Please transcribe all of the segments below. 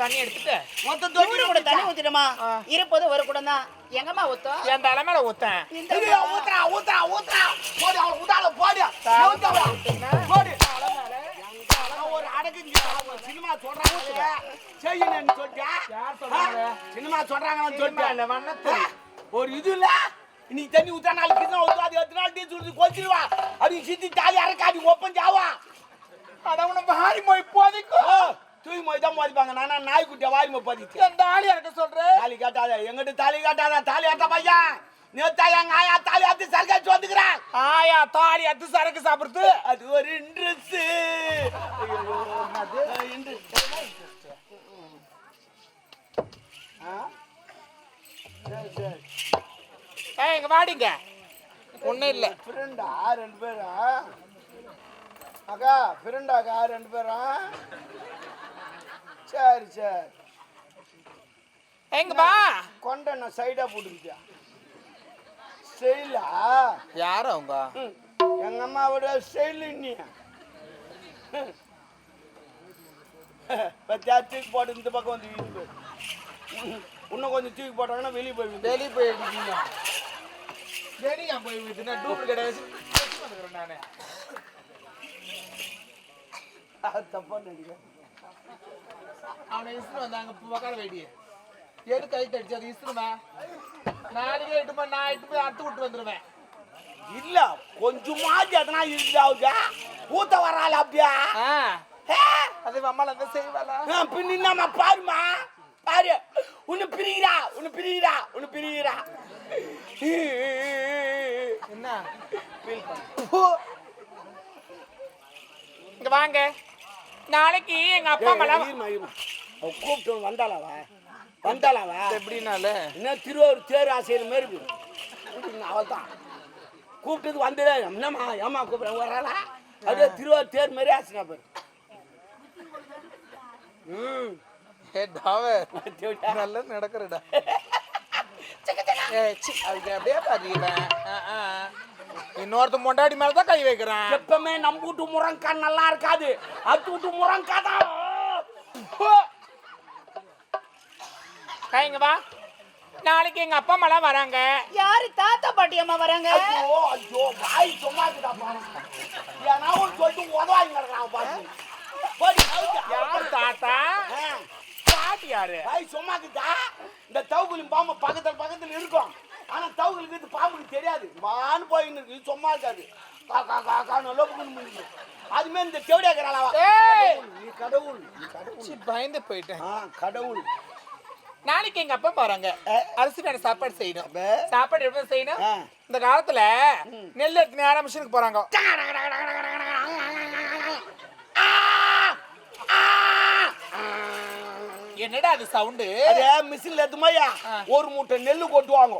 தண்ணி எடுத்துட்டு மொத்தம் தொட்டி கூட தண்ணி ஊத்திடுமா? இருப்பது ஒரு குடம் தான். எங்கம்மா ஊத்தும்? என் தலைமையில ஊத்தேன். ஊத்துறா ஊத்துறா ஊத்துறா போடு அவளை உடால போடு போடு ஒரு அடக்கு சினிமா சொல்றாங்க செய்யணும்னு சொல்லிட்டா சினிமா சொல்றாங்கன்னு சொல்லிட்டா ஒரு இது இல்ல இன்னைக்கு தண்ணி ஊத்தா நாளைக்கு கிண்ணம் ஊத்துவா அது 10 நாள் டீ சுடுது கொச்சிருவா அப்படி சித்தி தாலி அரைக்காடி ஒப்பம் ஜாவா அடவுன வாரி மொய் போதிக்கும் தூய் மொய் தான் மோதிப்பாங்க நானா நாய்க்குட்டியா வாரி மொய் பதிச்சு என் தாலி அறக்க சொல்றேன். தாலி காட்டாத எங்கிட்ட தாலி காட்டாத தாலி ஆட்ட பையன் நேத்தா எங்க ஆயா தாலி ஆத்தி சர்க்காச்சு வந்துக்கிறான். ஆயா தாலி அத்து சரக்கு சாப்பிடுறது அது ஒரு இன்ட்ரெஸ்ட். இங்க வாடிங்க. ஒண்ணும் இல்ல. ஃப்ரெண்டா 2 பேரா? அக்கா ஃப்ரெண்டாக்கா 2 பேரா? சரி சரி. எங்க பா கொண்ட நான் சைடா போட்டுக்கிட்டேன். ஸ்டைலா? யாரு அவங்க? எங்க அம்மாவோட ஸ்டைல் நீ. தூக்கி போட்டு இந்த பக்கம் வந்து வீடு போய் இன்னும் கொஞ்சம் தூக்கி போட்டாங்கன்னா வெளியே போயிடுவீங்க. வெளியே போயிடுவீங்க. வெளியே போய் வீட்டுனா டூப்ளிகேட் வச்சு நானே தப்பா நினைக்கிறேன். அவனை இஸ்ரு வந்தாங்க பக்கால வெடி எடு கை தடிச்சு அது இஸ்ருமா நாளைக்கே இட்டுமா நான் இட்டு போய் அறுத்து விட்டு வந்துடுவேன். இல்ல கொஞ்சமா எதனா இருந்தாவுங்க ஊத்த வரால அப்படியா? அது அம்மால அந்த செய்வாளா? பின்னா பாருமா பாரு உன்னை பிரிகிறா உன்னை பிரிகிறா உன்னை பிரிகிறா என்ன இங்க வாங்க. நாளைக்கு எங்க அப்பா அம்மா கூப்பிட்டு வந்தாளாவா வந்தாளாவா எப்படின்னால என்ன திருவாரூர் தேர் ஆசையர் மாரி அவள் தான் கூப்பிட்டது வந்ததே என்னம்மா ஏமா கூப்பிடுறேன் வராளா அப்படியே திருவாரூர் தேர் மாரி ஆசைனா பாரு. நல்ல நடக்கிறடா. அப்படியே பாருங்க இன்னொருத்த மொண்டாடி மேலதான் கை வைக்கிறேன். எப்பவுமே நம்ம வீட்டு முரங்கான் நல்லா இருக்காது அது வீட்டு முரங்காதான். இங்க வா. நாளைக்கு எங்க அப்பா அம்மா வராங்க. யாரு? தாத்தா பாட்டி அம்மா வராங்க. ஐயோ ஐயோ வாய் சும்மா இருக்குடா பாருங்க. ஏன்னா ஒரு சொல்லிட்டு உதவாங்க பாருங்க. யாரு தாத்தா? பாட்டி யாரு? வாய் சும்மா இருக்குதா? இந்த தவுகுலின் பாம்பு பக்கத்துல இருக்கும். ஆனா தவுகுலுக்கு பாம்புக்கு தெரியாது. மானு போயின்னு இருக்கு சும்மா இருக்காது. காக்கா காக்கான்னு லோப்புக்குன்னு அதுமே இந்த தேவடியா இருக்கிறாளா? நீ கடவுள் பயந்து போயிட்டேன். கடவுள். நாளைக்கு எங்க அப்பா வராங்க. அரிசி வேற சாப்பாடு செய்யணும். சாப்பாடு எப்படி செய்யணும்? இந்த காலத்துல நெல் எடுத்து நேரா மிஷினுக்கு போறாங்க. என்னடா அது சவுண்டு? மிஷின்ல எடுத்துமாயா ஒரு மூட்டை நெல்லு கொட்டுவாங்க.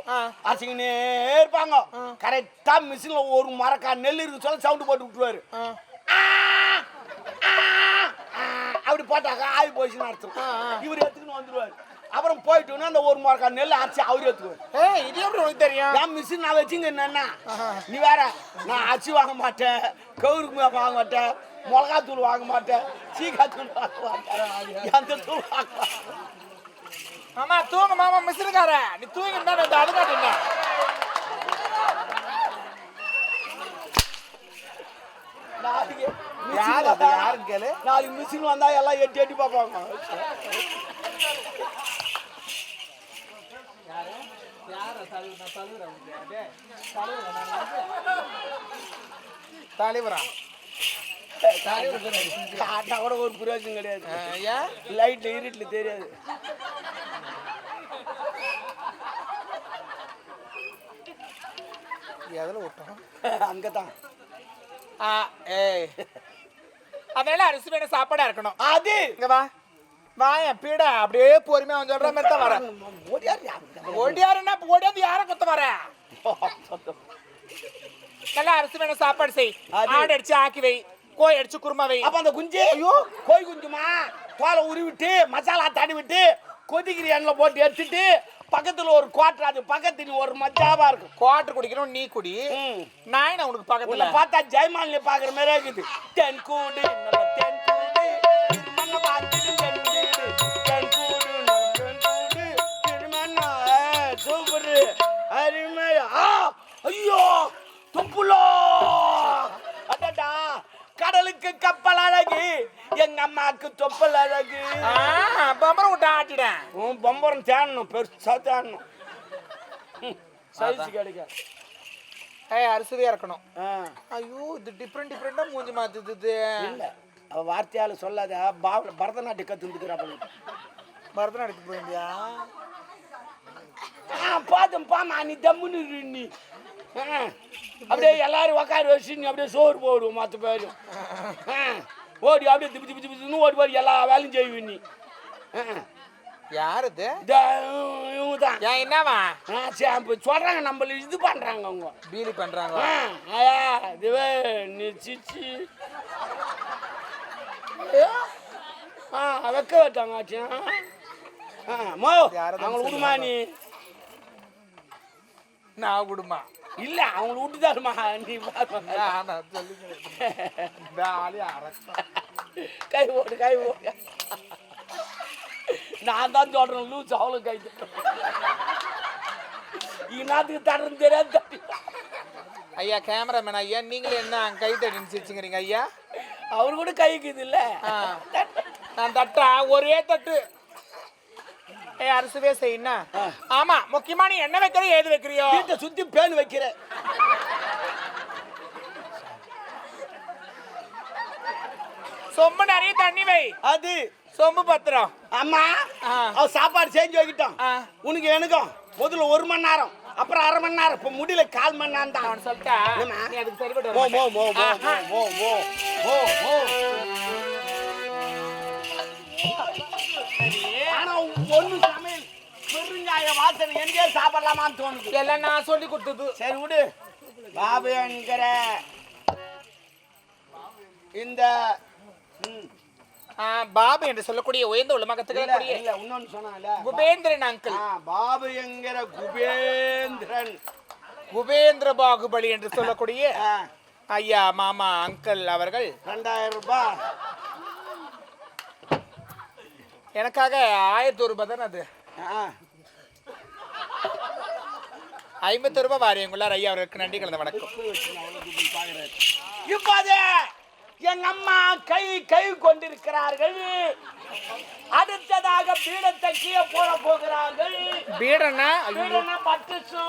அசிங்கனே இருப்பாங்க. கரெக்டா மிஷின்ல ஒரு மரக்கா நெல் இருக்கு சொல்ல சவுண்டு போட்டு விட்டுருவாரு. அப்படி போட்டாக்கா ஆவி போயிடுச்சுன்னு அர்த்தம். இவர் எடுத்துக்கின்னு வந்துருவாரு. அப்புறம் போயிட்டு அந்த ஒரு மரக்கா நெல் அரைச்சி அவரு எடுத்துக்குவாரு. இது எப்படி உனக்கு தெரியும்? என் மிஷின் நான் வச்சுங்க என்னன்னா நீ வேற நான் அரிசி வாங்க மாட்டேன், கவுருக்கு வாங்க மாட்டேன், மிளகாத்தூள் வாங்க மாட்டேன், சீக்காத்தூள் வாங்க மாட்டேன், எந்த தூள் வாங்க மாட்டேன். மாமா தூங்க மாமா மிஷினுக்கார நீ தூங்கிட்டு தான் அடுக்காட்டுங்க. யாருன்னு கேளு. நாளைக்கு மிஷின் வந்தா எல்லாம் எட்டி எட்டி பார்ப்பாங்க. தலைவரா காட்டா கூட ஒரு பிரயோஜனம் கிடையாது. லைட்ல இருட்டுல தெரியாது. எதுல விட்டோம்? அங்கதான். அதனால அரிசி வேணும் சாப்பாடா இருக்கணும். அது இங்க வா வாயன் பீட அப்படியே பொறுமையா வந்து சொல்ற மாதிரி தான் வரேன். ஓடியாருன்னா ஓடியாது யார கொத்த வர. நல்லா அரிசி வேணும் சாப்பாடு செய். ஆடு அடிச்சு ஆக்கி வை, கோய் அடிச்சு குருமா வை. அப்ப அந்த குஞ்சு ஐயோ கோய் குஞ்சுமா தோலை உருவிட்டு மசாலா தடவி விட்டு கொதிக்கிற எண்ணெய் போட்டு எடுத்துட்டு பக்கத்துல ஒரு குவாட்டர் அது பக்கத்துல ஒரு மஜாவா இருக்கும். குவாட்டர் குடிக்கணும் நீ குடி. நான் உனக்கு பக்கத்துல பார்த்தா ஜெயமாலினி பாக்குற மாதிரி இருக்குது. தென் கூடு தென் கூடு மண்ண பார்த்துட்டு தென் கூடு எங்க அம்மாக்கு தொப்பல் அழகு. பம்பரம் விட்டு ஆட்டிடேன். உன் பம்பரம் தேடணும், பெருசா தேடணும். சைஸ் கிடைக்க. அரிசியா இருக்கணும். ஐயோ இது டிஃப்ரெண்டா மூஞ்சி மாத்துது. இல்ல அவ வார்த்தையால சொல்லாத. பரதநாட்டியம் கத்துக்கிறாப்ப. பரதநாட்டியம் போயிருந்தியா? பாத்தம் பாமா நீ தம்முன்னு நீ. அப்படியே எல்லாரும் உக்கார வச்சு நீ அப்படியே சோறு போடுவோம் மற்ற பேரும். ஓடி அப்படியே திப்பி திப்பி திப்பின்னு ஓடி போய் எல்லா வேலையும் செய்வ நீ. யாரு இவங்கதான். என்னவா சொல்றாங்க நம்மள இது பண்றாங்க அவங்க பீலி பண்றாங்க. இதுவே நீ சிச்சி வைக்க வட்டாங்க ஆச்சு. மோ அவங்களை விடுமா நீ? நான் விடுமா? இல்ல அவங்களை விட்டு தருமா நீ? கை ஓடு கை ஓடு. நான் தான் சொல்றேன் லூஸ் அவளும் கை இன்னாத்துக்கு தடுறது தெரியாது. ஐயா கேமராமேன் ஐயா, நீங்களே என்ன கை தட்டின்னு சிரிச்சுக்கிறீங்க ஐயா? அவரு கூட கைக்குது இல்ல. நான் தட்டா ஒரே தட்டு. அரிசுவே செய்யணா? ஆமா, முக்கியமா நீ என்ன வைக்கிற ஏது வைக்கிறியோ? வீட்டை சுத்தி பேன் வைக்கிற. சொம்பு நிறைய தண்ணி வை. அது சொம்பு பத்திரம். அம்மா அவ சாப்பாடு செஞ்சு வைக்கிட்டோம். உனக்கு எனக்கும் முதல்ல 1 மணி நேரம், அப்புறம் 1/2 மணி நேரம், இப்ப முடியல 1/4 மணி நேரம் தான். அவன் சொல்லிட்டா நீ அதுக்கு சரிபட்டு மோ மோ மோ மோ மோ மோ மோ. ஆனா ஒண்ணு சமையல் பெருங்காய வாசனை எனக்கே சாப்பிடலாமான்னு தோணுது. எல்லாம் நான் சொல்லி கொடுத்தது. சரி விடு. பாபு என்கிற இந்த பாபு என்று சொல்லக்கூடிய உயர்ந்த உள்ளமாக திகழக்கூடிய இல்ல இன்னொன்னு சொன்னால குபேந்திரன் அங்கிள். பாபு என்கிற குபேந்திரன், குபேந்திர பாகுபலி என்று சொல்லக்கூடிய ஐயா மாமா அங்கிள் அவர்கள் 2000 ரூபாய் எனக்காக 1000 ரூபாய் தானே அது. 50 ரூபாய் வாரியங்குள்ளார் ஐயா அவருக்கு நன்றி கலந்த வணக்கம். இப்போது எங்க அம்மா கை கை கொண்டிருக்கிறார்கள். அடுத்ததாக பீடத்தை கீழே போட போகிறார்கள். பீடனா பட்டு சூ.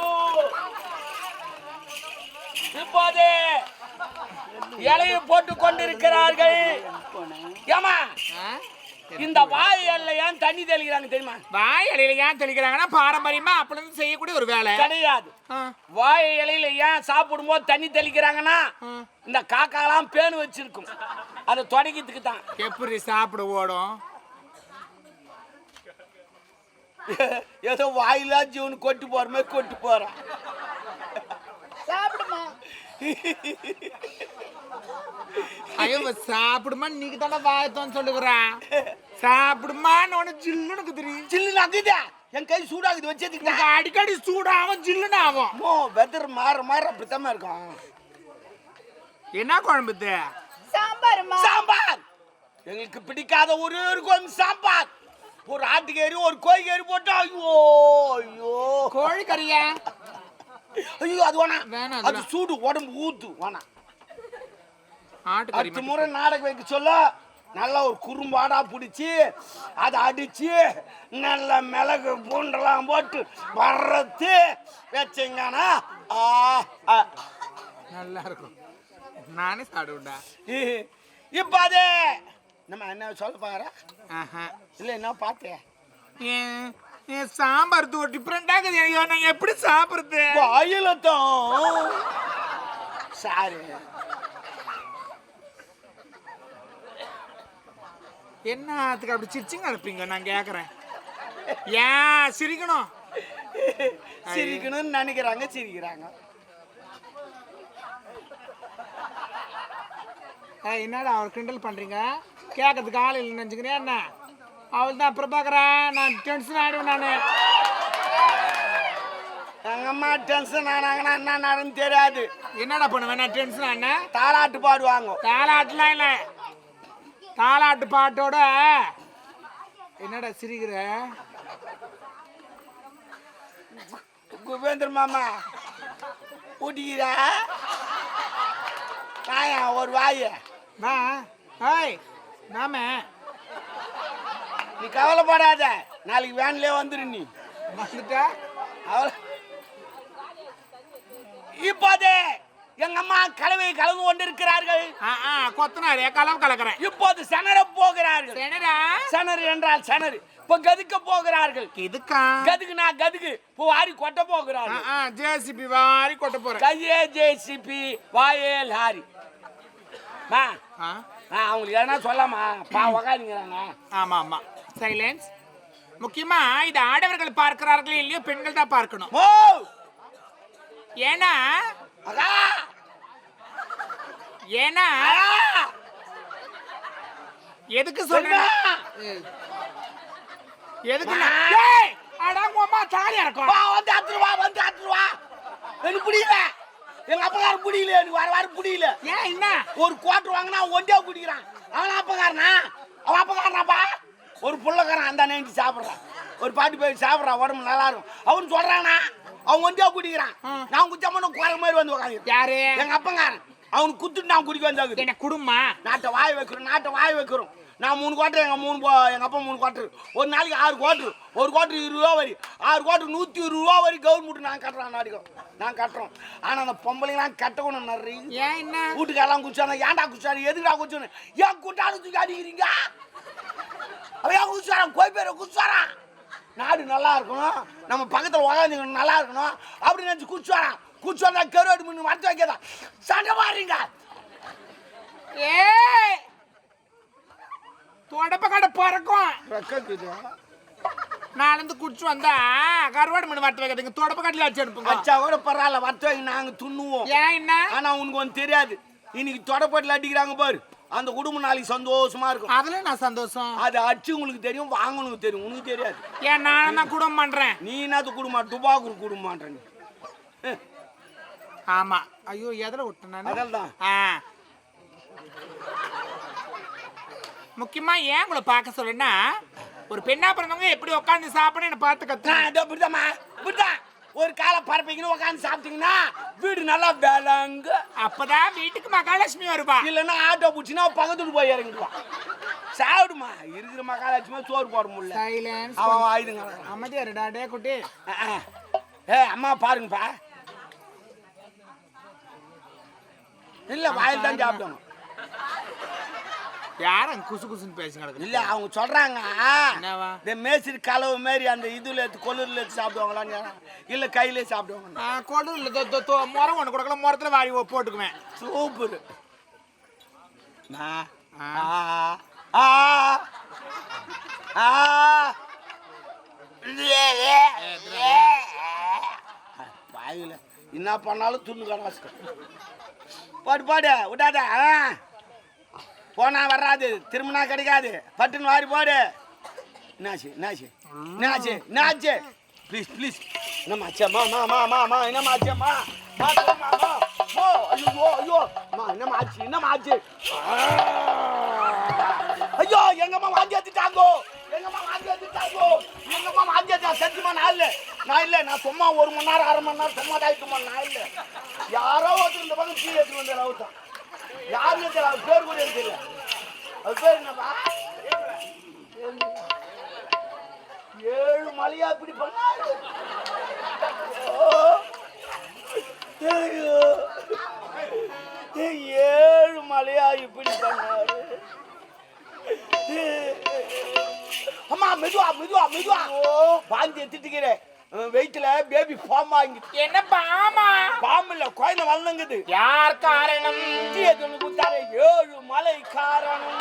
இப்போது இலையை போட்டு கொண்டிருக்கிறார்கள். ஏமா இந்த வாய் இலையில ஏன் தண்ணி தெளிக்கிறாங்க தெரியுமா? வாய் இலையில ஏன் தெளிக்கிறாங்கன்னா பாரம்பரியமா அப்பல இருந்து செய்யக்கூடிய ஒரு வேலை கிடையாது. வாய் இலையில ஏன் சாப்பிடும் போது தண்ணி தெளிக்கிறாங்கன்னா இந்த காக்காலாம் பேனு வச்சிருக்கும், அதை தொடக்கிறதுக்கு தான். எப்படி சாப்பிட ஓடும்? ஏதோ வாயிலா ஜீவனு கொட்டு போற மாதிரி கொட்டு போறான். சாப்பிடுமா? ஐயோ சாப்பிடுமா? நீக்கு தானே வாயத்தோன்னு சொல்லுகிறான். சாப்பிடுமான்னு ஒண்ணு ஜில்லுனுக்கு தெரியும். ஜில்லுன்னு ஆகுதா? என் கை சூடாகுது வச்சதுக்கு. அடிக்கடி சூடாகும் ஜில்லுன்னு ஆகும். வெதர் மாற மாற அப்படித்தாம இருக்கும். என்ன குழம்பு? சாம்பார்மா. சாம்பார் எங்களுக்கு பிடிக்காத ஒரே ஒரு குழம்பு சாம்பார். ஒரு ஆட்டுக்கறி ஒரு கோழிக்கறி போட்டா ஐயோ ஐயோ. கோழி கறியா? ஐயோ அது வேணாம், அது சூடு உடம்பு ஊத்து வேணாம். அடுத்த முறை நாடகம் வைக்க சொல்ல நல்லா ஒரு குறும்பாடா பிடிச்சி அதை அடிச்சு நல்ல மிளகு பூண்டெல்லாம் போட்டு வர்றது வச்சிங்கன்னா நல்லா இருக்கும். நானே சாப்பிடுவேன்டா. இப்ப அது நம்ம என்ன சொல்ல பாரு. இல்ல என்ன பார்த்தேன் சாம்பார் டிஃப்ரெண்டா இருக்குது. நான் எப்படி சாப்பிடுறது? வாயிலத்தான் சாரி. என்ன அதுக்கு அப்படி சிரிச்சுங்க அனுப்பீங்க? நான் கேக்குறேன். ஏன் சிரிக்கணும்? சிரிக்கணும்னு நினைக்கிறாங்க, சிரிக்கிறாங்க. என்னடா அவர் கிண்டல் பண்றீங்க? கேட்கறதுக்கு ஆள் இல்லைன்னு நினைச்சுக்கிறேன். என்ன அவள் தான் பிரபாகரன். நான் டென்ஷன் ஆயிடுவேன். நானு எங்க அம்மா டென்ஷன் ஆனாங்கன்னா என்ன நடந்து தெரியாது. என்னடா பண்ணுவேன் நான் டென்ஷன் ஆன? தாலாட்டு பாடுவாங்க. தாலாட்டுலாம் இல்லை, தாலாட்டு பாட்டோட என்னடா சிரிக்கிற? குபேந்திர மாமா ஊட்டிக்கிறா ஒரு வாய. ஏய் நாம நீ கவலைப்படாத, நாளைக்கு வேன்லயே வந்துரு. நீ வந்துட்டா இப்போது எங்க அம்மா கலவை கலந்து கொண்டிருக்கிறார்கள். கொத்தனாரு கலவு கலக்கிறேன். இப்போது செனர போகிறார்கள். செனரா? செனறு என்றால் செனறு. இப்போ கதுக்க போகிறார்கள். இதுக்கா? கதுக்குனா கதுக்கு இப்போ வாரி கொட்ட போகிறார்கள். ஜேசிபி வாரி கொட்ட போறேன். கையே ஜேசிபி வாயே லாரி. மா அவங்களுக்கு எதனா சொல்லாமா? உக்காந்துங்கிறாங்க. ஆமா ஆமா, சைலன்ஸ். முக்கியமா இது ஆடவர்கள் பார்க்கிறார்கள் இல்லையோ, பெண்கள் தான் பார்க்கணும். ஓ ஏன்னா ஏன்னா எதுக்கு சொல்றேன்? எதுக்கு? அடங்கம்மா தாலியா இருக்கும். வந்து அத்துருவா, வந்து அத்துருவா. எனக்கு புரியல, எங்க அப்பகாரன் புரியல, எனக்கு வர வர புரியல. ஏன் என்ன? ஒரு குவார்டர் வாங்கினா ஒன்றே குடிக்கிறான். அவன் அப்பகாரனா? அவன் அப்பகாரனாப்பா? ஒரு புள்ளக்காரன் அந்த நேண்டி சாப்பிட்றான், ஒரு பாட்டி போய் சாப்பிட்றான், உடம்பு நல்லா இருக்கும். அவன் சொல்றானா அவன் ஒன்றே குடிக்கிறான். நான் குச்சாம குறை மாதிரி வந்து உட்காந்து. யாரு? எங்க அப்பங்காரன். அவனுக்கு குத்துட்டு நான் குடிக்க வந்தாங்க. என்ன குடும்பமா? நாட்டை வாய் வைக்கிறோம், நாட்டை வாய் வைக்கிறோம். நான் 3 குவார்டர், எங்க அப்பா 3 குவார்டர். ஒரு நாளைக்கு 6 குவார்டர். ஒரு குவார்டர் 20 ரூபா வரி. 6 குவார்டர் 120 ரூபா வரி கவர்மெண்ட் நான் கட்டுறேன். நாடிக்கும் நான் கட்டுறோம். ஆனால் அந்த பொம்பளைங்களாம் கட்டணும் நிறைய. ஏன் என்ன? வீட்டுக்காரெல்லாம் குச்சாங்க. ஏன்டா குச்சாரு? எதுக்குடா குச்சானு? ஏன் கூட்டாளு தூக்கி அடிக்கிறீங்க? அவன் ஏன் குச்சாரான்? கோய் பேரை குச்சாரான். நாடு நல்லா இருக்கணும், நம்ம பக்கத்தில் உக்காந்துக்கணும், நல்லா இருக்கணும் அப்படின்னு நினச்சி குச்சாரான். குச்சாரா கருவாடு முன்னு மரத்து வைக்கதான் சண்டை மாறுறீங்க. ஏ தொடப்ப கடை பறக்கும். நாலந்து குடிச்சு வந்தா கருவாடு மணி வறுத்து வைக்கிறதுங்க. தொடப்ப கடையில் வச்சு அனுப்புங்க. வச்சா கூட பரவாயில்ல, வறுத்து வைக்க நாங்கள் துண்ணுவோம். ஏன் என்ன? ஆனா உனக்கு ஒன்று தெரியாது, இன்னைக்கு தொடப்பட்டில் அடிக்கிறாங்க பாரு, அந்த குடும்பம் நாளைக்கு சந்தோஷமா இருக்கும். அதுல நான் சந்தோஷம். அது அடிச்சு உங்களுக்கு தெரியும், வாங்கணுக்கு தெரியும், உனக்கு தெரியாது. ஏன் நான் குடும்பம் பண்றேன்? நீ என்னது குடும்பம்? துபாக்கூர் குடும்பம்ன்ற நீ. ஆமா. ஐயோ எதில் விட்டேன் நான்? அதான் முக்கியமா ஏன் உங்களை பார்க்க சொல்லுன்னா, ஒரு பெண்ணா பிறந்தவங்க எப்படி உட்காந்து சாப்பிட என்ன பார்த்து கத்துமா. ஒரு காலை பரப்பிக்கணும் உட்காந்து சாப்பிட்டீங்கன்னா வீடு நல்லா வேலைங்க. அப்பதான் வீட்டுக்கு மகாலட்சுமி வருவா. இல்லைன்னா ஆட்டோ பிடிச்சின்னா பக்கத்துட்டு போய் இறங்கிடுவான். சாப்பிடுமா, இருக்கிற மகாலட்சுமி சோறு போட முடியல. சைலன்ஸ். அவன் ஆயுதுங்க. அமைதியா இருடா டே குட்டி. அம்மா பாருங்கப்பா. இல்ல வாயில் தான் சாப்பிடணும். யாரும் குசு குசுன்னு பேசி கிடக்கு. இல்ல அவங்க சொல்றாங்க, என்னவா? இந்த மேசிரி கலவு மாரி அந்த இதுல எடுத்து கொள்ளூர்ல எடுத்து சாப்பிடுவாங்களான்னு. இல்ல கையிலே சாப்பிடுவாங்க. கொள்ளூர்ல முறை ஒன்று கொடுக்கல, முறத்துல வாரி போட்டுக்குவேன். சூப்பர். வாயில என்ன பண்ணாலும் துண்ணு கலாசம். பாடு பாடு விடாத. போனா வராது, திரும்பினா கிடைக்காது. பட்டுன்னு வாரி போடு. என்னாச்சு என்னாச்சு என்னாச்சு என்னாச்சு? Please please. என்னமாச்சம்மா? என்னமாச்சம்மா? ஐயோ ஐயோ என்னமாச்சு என்னமாச்சு? ஐயோ எங்கம்மா வாந்தி எடுத்துட்டாங்கோ, எங்கம்மா வாந்தி எடுத்துட்டாங்கோ, எங்கம்மா வாந்தி எடுத்தா? சத்தியமா நான் இல்லை. நான் சும்மா 1 மணி நேரம் 1/2 மணி நேரம் சும்மா தாயிட்டுமா. நான் இல்லை. யாரோ ஒருத்தர் இந்த பக்கம் டீ எடுத்துட்டு வந்தார். அவர் தான் யாருன்னு தெரியல, அவர் பேர் கூட எனக்கு தெரியல. அவர் பேர் என்னப்பா? 7 மலையா இப்படி பண்ணாரு. 7 மலையா இப்படி பண்ணாரு. அம்மா மெதுவா மெதுவா மெதுவா. வாந்தி எடுத்துக்கிறேன். வெயிட்ல பேபி ஃபார்ம் ஆகி. என்ன பாமா? பாம்பு இல்ல, குழந்தை வளர்ந்துங்குது. யார் காரணம்? குத்தாரு 7 மலை காரணம்.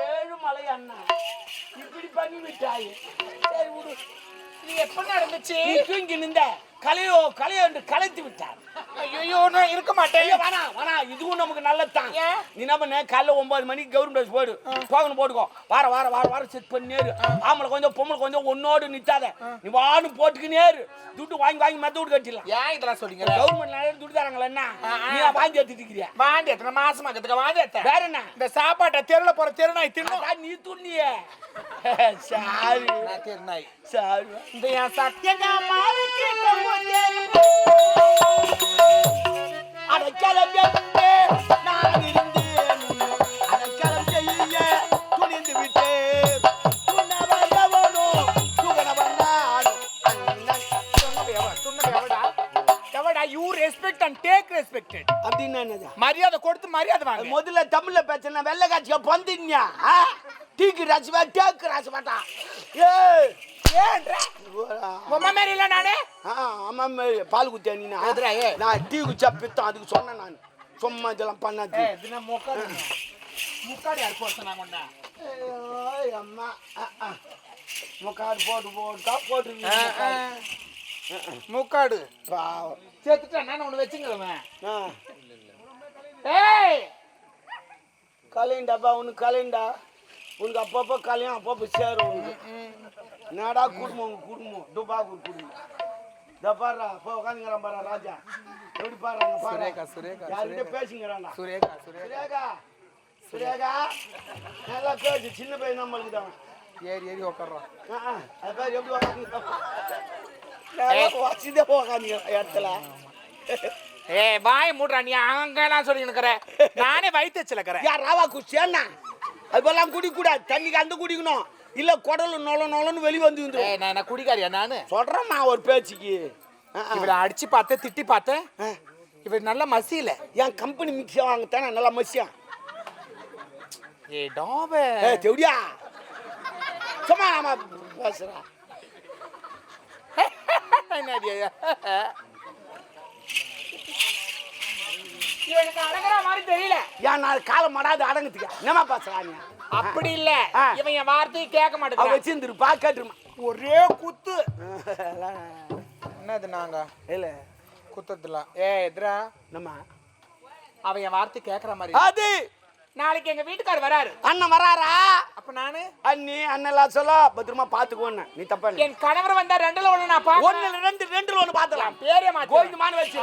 7 மலை அண்ணா இப்படி பண்ணி விட்டாய். சரி விடு. நீ எப்ப நடந்துச்சு? நீ தூங்கி நின்ற கலையோ என்று கலைத்து விட்டார். ஐயோ நான் இருக்க மாட்டேன். வேணா இதுவும் நமக்கு நல்லதுதான். நீ என்ன பண்ண, காலைல 9 மணிக்கு கவர்மெண்ட் போயிடு, டோக்கன் போட்டுக்கோ. வாரம் செட் பண்ணிரு. ஆம்பளை கொஞ்சம் பொம்பளை கொஞ்சம் ஒன்னோடு நித்தாத. நீ வான்னு போட்டுக்கினேரு. துட்டு வாங்கி மெத்த விட்டு கட்டிடலாம். ஏன் இதெல்லாம் சொல்றீங்க? கவர்மெண்ட் நிறைய துட்டு தராங்களா? என்ன நீ வாங்கி எடுத்துட்டு இருக்கிறியா? வாந்தி எத்தனை மாசமா கத்துக்க வாந்தி எத்த? வேற என்ன? இந்த சாப்பாட்டை தெருல போற தெருநாய் தின்னும். நீ துண்ணியே. சாரி தெருநாய். சாரி. இந்த என் சத்தியமா ரெஸ்பெக்ட் அண்ட் டேக் ரெஸ்பெக்டட். அப்படின்னு என்னது? மரியாதை கொடுத்து மரியாதை வாங்க. முதல்ல தமிழ்ல பேசுனா வெள்ளை காட்சியா பொந்திங்க. டீக்கு ரசிவா டேக்கு ரசிவாட்டா. ஏன்ற உம்மா மாதிரி இல்ல நானே. அம்மா பால் குத்தியா நீ? நான் டீ குச்சா பித்தம் அதுக்கு சொன்னேன் நான். சும்மா இதெல்லாம் பண்ணாது. தின முக்காடு முக்காடு யார் போடுறாங்க உன்ன? அம்மா முக்காடு போட்டா போட்டுருவீங்க. முக்காடு பாவம் சேர்த்துட்டா நான் ஒண்ணு வச்சுக்கிறவன். ஏய் கலைண்டாப்பா உனக்கு கலைண்டா. உனக்கு அப்பப்போ கலையும் அப்பப்போ சேரும் உனக்கு. நாடா குடும்பம் குடும்பம் துபாக்கூர் குடும்பம். இதை பாரு இப்போ உட்காந்துங்கிறான் பாரு ராஜா. எப்படி பாருங்க சுரேகா சுரேகா யார்கிட்ட பேசிங்கிறான்டா. சுரேகா சுரேகா சுரேகா நல்லா பேசு. சின்ன பையன் நம்மளுக்கு தான் ஏறி ஏறி உட்கார்றான். அது பேர் எப்படி உட்காந்துங்க உட்காந்துங்க இடத்துல. ஏய் வாய் மூடுறா நீ அங்கெல்லாம் சொல்லி நிக்கிற. நானே வயிற்று வச்சிருக்கிறேன். யார் ராவா குச்சியா? அது போலாம் குடிக்கூடாது. தண்ணிக்கு அந்த குடிக்கணும். இல்ல குடலு நொலன்னு வெளியே வந்து நான் குடிக்காரியா நானு சொல்றேன் ஒரு பேச்சுக்கு. இவளை அடிச்சு பார்த்தேன் திட்டி பார்த்தேன். இவள் நல்ல மசியில என் கம்பெனி மிக்ஸியா வாங்கத்தானே நல்லா மசியா. ஏ டாபே தெவடியா சும்மா நாம பேசுறா. எனக்கு அடங்குற மாதிரி தெரியல. ஏன் நான் காலம் மாடாது அடங்குத்துக்க என்னமா பேசுறாங்க? அப்படி இல்ல இவன் என் வார்த்தையை கேட்க மாட்டேன். வச்சிருந்துருப்பா கேட்டுருமா. ஒரே குத்து. என்னது நாங்க இல்ல குத்தத்துல எதிரா நம்ம அவன் என் வார்த்தை கேட்கற மாதிரி. அது நாளைக்கு எங்க வீட்டுக்காரர் வராரு. அண்ணன் வராரா? அப்ப நானு அண்ணி அண்ணெல்லாம் சொல்ல பத்திரமா பாத்துக்கோன்னு. நீ தப்பா என் கணவர் வந்தா ரெண்டுல ஒண்ணு நான் பாக்க. ஒண்ணு ரெண்டுல ஒண்ணு பாத்துக்கலாம். பேரே மாத்தி கோயிலுமான்னு வச்சு